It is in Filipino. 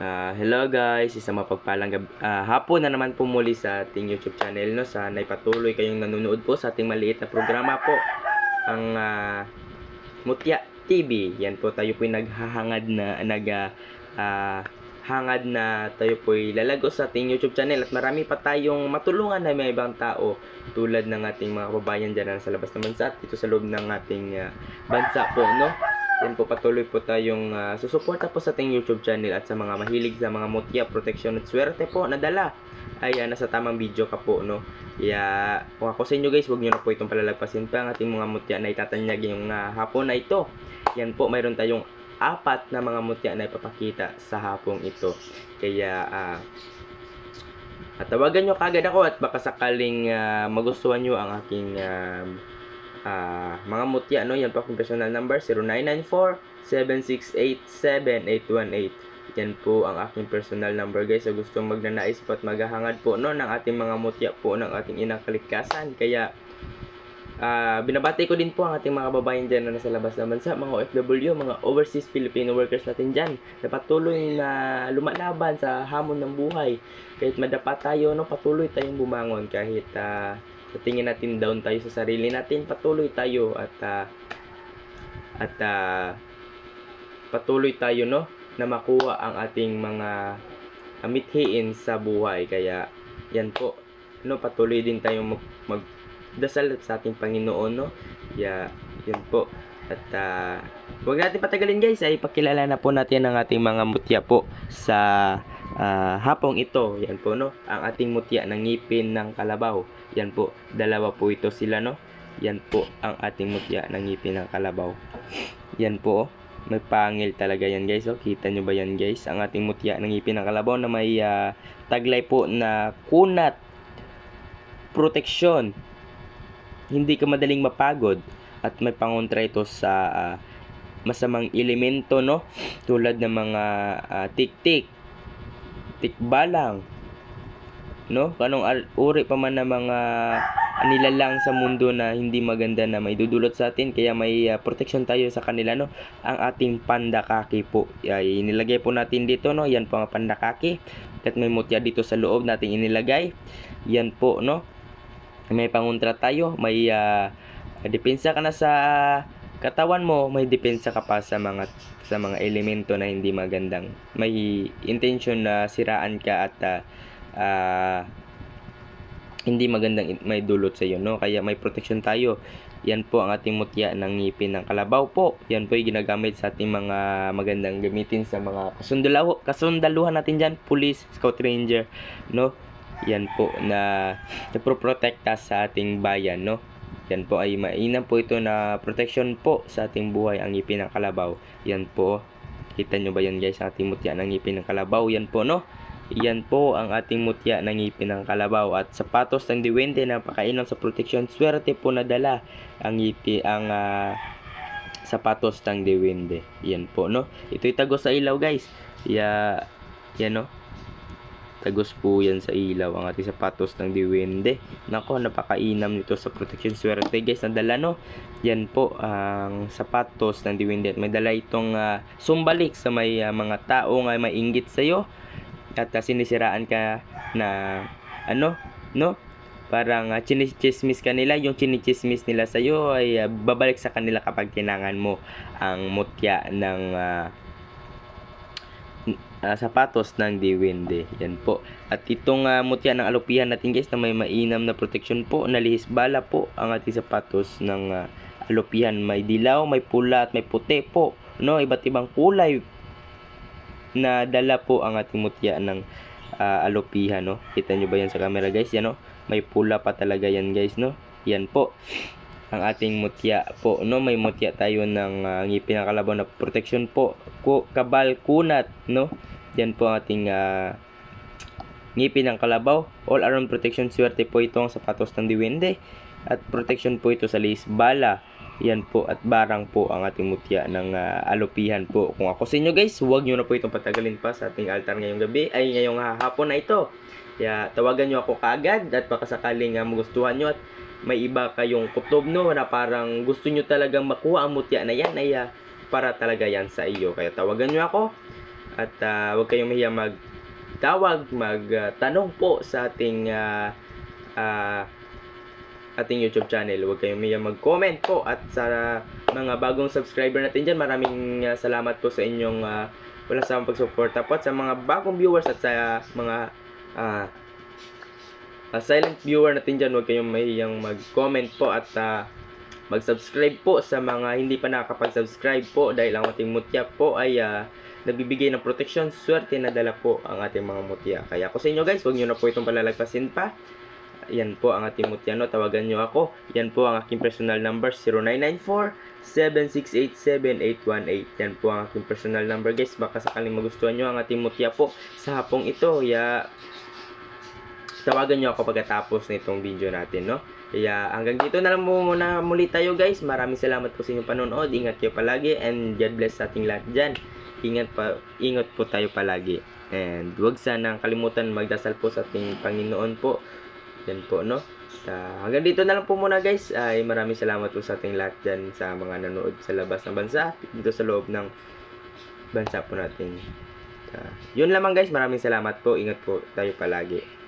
Hello guys, isang mapagpalang hapon na naman po muli sa ating YouTube channel, no. Sana'y patuloy kayong nanonood po sa ating maliit na programa po, ang Mutya TV. Yan po, tayo po'y naghahangad na hangad na tayo po'y lalago sa ating YouTube channel, at marami pa tayong matulungan na may ibang tao tulad ng ating mga kababayan dyan sa labas ng bansa at dito sa loob ng ating bansa po, no. Yan po, patuloy po tayong susuporta po sa ating YouTube channel, at sa mga mahilig sa mga mutya, proteksyon at swerte po na dala ay nasa tamang video ka po, no. Kaya kung ako sa inyo guys, huwag nyo na po itong palalagpasin pa ang ating mga mutya na itatanyag yung hapon na ito. Yan po, mayroon tayong 4 na mga mutya na ipapakita sa hapong ito. Kaya tawagan nyo kagad ako, at baka sakaling magustuhan nyo ang aking mga mutya, no. Yan po akong personal number, 0994-768-7818. Yan po ang aking personal number guys, sa gustong magnanais po at maghahangad po, no, ng ating mga mutya po ng ating inang kaligtasan. Kaya binabati ko din po ang ating mga kababayan dyan na nasa labas ng bansa, mga OFW, mga overseas Filipino workers natin dyan, na patuloy na lumalaban sa hamon ng buhay. Kahit madapa tayo, no, patuloy tayong bumangon. Kahit sa tingin natin down tayo sa sarili natin, patuloy tayo at patuloy tayo, no, na makuha ang ating mga mithiin sa buhay. Kaya yan po, no, patuloy din tayong magdasal sa ating Panginoon, no. Yan po. At huwag natin patagalin guys, ay pakilala na po natin ang ating mga mutya po sa hapong ito. Yan po, no, ang ating mutya ng ngipin ng kalabaw. Yan po, dalawa po ito sila, no. Yan po ang ating mutya ng ngipin ng kalabaw. Yan po, may pangil talaga yan guys. Kita nyo ba yan guys? Ang ating mutya ng ngipin ng kalabaw na may taglay po na kunat, proteksyon, hindi ka madaling mapagod, at may pangontra ito sa masamang elemento, no, tulad ng mga tik-tik, tikbalang, no, kanong uri pa man ng mga nilalang sa mundo na hindi maganda na may dudulot sa atin. Kaya may protection tayo sa kanila, no. Ang ating pandakaki po ay inilagay po natin dito, no. Yan po ang pandakaki, at may mutya dito sa loob natin inilagay. Yan po, no. May pangontra tayo, may depensa ka na sa katawan mo, may depensa ka pa sa mga elemento na hindi magandang, may intention na siraan ka at hindi magandang may dulot sa iyo, no. Kaya may protection tayo. Yan po ang ating mutya ng ngipin ng kalabaw po. Yan po ay ginagamit sa ating mga magandang gamitin sa mga kasundaluhan natin dyan, police, scout ranger, no. Yan po na naproprotekta sa ating bayan, no. Yan po ay mainam po ito na protection po sa ating buhay, ang ngipin ng kalabaw. Yan po, kita nyo ba yan guys, ating mutya ng ngipin ng kalabaw. Yan po, no. Yan po ang ating mutya ng ngipin ng kalabaw. At sapatos ng diwende na pakainam sa proteksyon, swerte po na dala ang sapatos ng diwende. Yan po, no. Ito'y tagos sa ilaw guys. Yan, no. Tagos po yan sa ilaw ang ating sapatos ng diwende. Nako, napakainam nito sa protection, swerte guys na dala, no. Yan po ang sapatos ng diwende, at may dala itong sumbalik sa may mga tao nga mainggit sa iyo, at sinisiraan ka na ano, no, parang chinichismis ka nila. Yung chinichismis nila sa iyo ay babalik sa kanila kapag kinangan mo ang mutya ng sapatos ng diwende. Yan po. At itong mutya ng alupihan natin guys, na may mainam na protection po, nalihis bala po ang ating sapatos ng alupihan. May dilaw, may pula, at may puti po, no. Iba't ibang kulay na dala po ang ating mutya ng alupihan, no. Kita nyo ba yan sa camera guys? Yan, no. May pula pa talaga yan guys, no. Yan po ang ating mutya po, no. May mutya tayo ng ngipin ng kalabaw na protection po, kabal, kunat, no. Yan po ang ating ngipin ng kalabaw. All around protection, swerte po ito ang sapatos ng diwende, at protection po ito sa lihis bala. Yan po, at barang po ang ating mutya ng alupihan po. Kung ako sa inyo guys, huwag nyo na po itong patagalin pa sa ating altar ngayong gabi, ay ngayong hapon na ito. Kaya tawagan nyo ako kaagad, at baka sakaling magustuhan nyo, at may iba kayong kutob, no, na parang gusto nyo talagang makuha ang mutya na yan, ay para talaga yan sa iyo. Kaya tawagan nyo ako, At huwag kayong mahiya magtawag, magtanong po sa ating YouTube channel. Huwag kayong mahiya mag-comment po. At sa mga bagong subscriber natin dyan, maraming salamat po sa inyong walang sawang pagsuporta po. At sa mga bagong viewers at sa mga silent viewer natin dyan, huwag kayong mahiyang mag-comment po at mag-subscribe po sa mga hindi pa nakakapag-subscribe po, dahil ang ating mutya po ay nagbibigay ng proteksyon, swerte na dala po ang ating mga mutya. Kaya ako sa inyo guys, huwag nyo na po itong palalagpasin pa. Yan po ang ating mutya, no? Tawagan nyo ako. Yan po ang aking personal number, 0994-768-7818. Yan po ang aking personal number guys. Baka sakaling magustuhan nyo ang ating mutya po sa hapong ito, tawagan nyo ako pagkatapos nitong video natin, no? Kaya hanggang dito na lang muna muli tayo guys. Maraming salamat po sa inyong panonood. Ingat kayo palagi and God bless sa ating lahat dyan. Ingat po tayo palagi. And huwag sanang kalimutan magdasal po sa ating Panginoon po. Yan po, no? Hanggang dito na lang po muna guys. Ay maraming salamat po sa ating lahat dyan, sa mga nanood sa labas ng bansa, dito sa loob ng bansa po natin. Yun lamang guys. Maraming salamat po. Ingat po tayo palagi.